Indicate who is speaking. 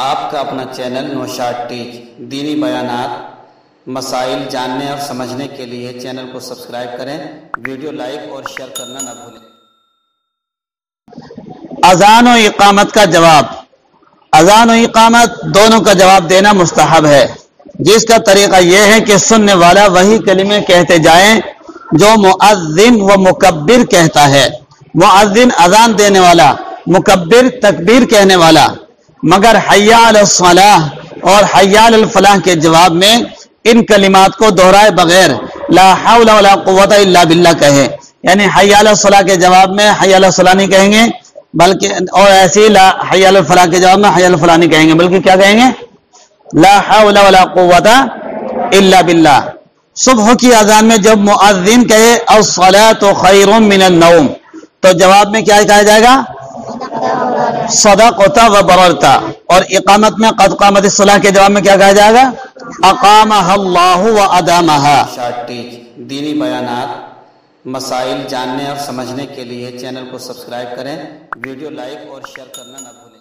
Speaker 1: آپ کا اپنا چینل نوشاد ٹیچ دینی بیانات مسائل جاننے اور سمجھنے کے لیے چینل کو سبسکرائب کریں، ویڈیو لائک اور شیئر کرنا نہ بھولیں۔
Speaker 2: اذان و اقامت کا جواب۔ اذان و اقامت دونوں کا جواب دینا مستحب ہے، جس کا طریقہ یہ ہے کہ سننے والا وہی کلمے کہتے جائیں جو مؤذن و مکبر کہتا ہے۔ مؤذن اذان دینے والا، مکبر تکبیر کہنے والا، مگر حی علی الصلاۃ اور حی علی الفلاح کے جواب میں ان کلمات کو دہرائے بغیر لا حول ولا قوت الا باللہ کہے، یعنی حی علی الصلاۃ کے جواب میں حی علی الصلاۃ نہیں کہیں گے بلکہ، اور ایسے ہی لا حی علی الفلاح کے جواب میں حی علی الفلاح نہیں کہیں گے بلکہ کیا کہیں گے؟ لا حول ولا قوت الا باللہ۔ صبح کی اذان میں جب مؤذن کہے الصلاۃ خیر من النوم تو جواب میں کیا کہا جائے گا؟ صدقت و بررت۔ اور اقامت میں قد قامت الصلاۃ کے جواب میں کیا کہا جائے گا؟ اقامہ اللہ و ادامہا۔
Speaker 1: نوشاد ٹیچ دینی بیانات مسائل جاننے اور سمجھنے کے لیے چینل کو سبسکرائب کریں، ویڈیو لائک اور شیئر کرنا نہ بھولیں۔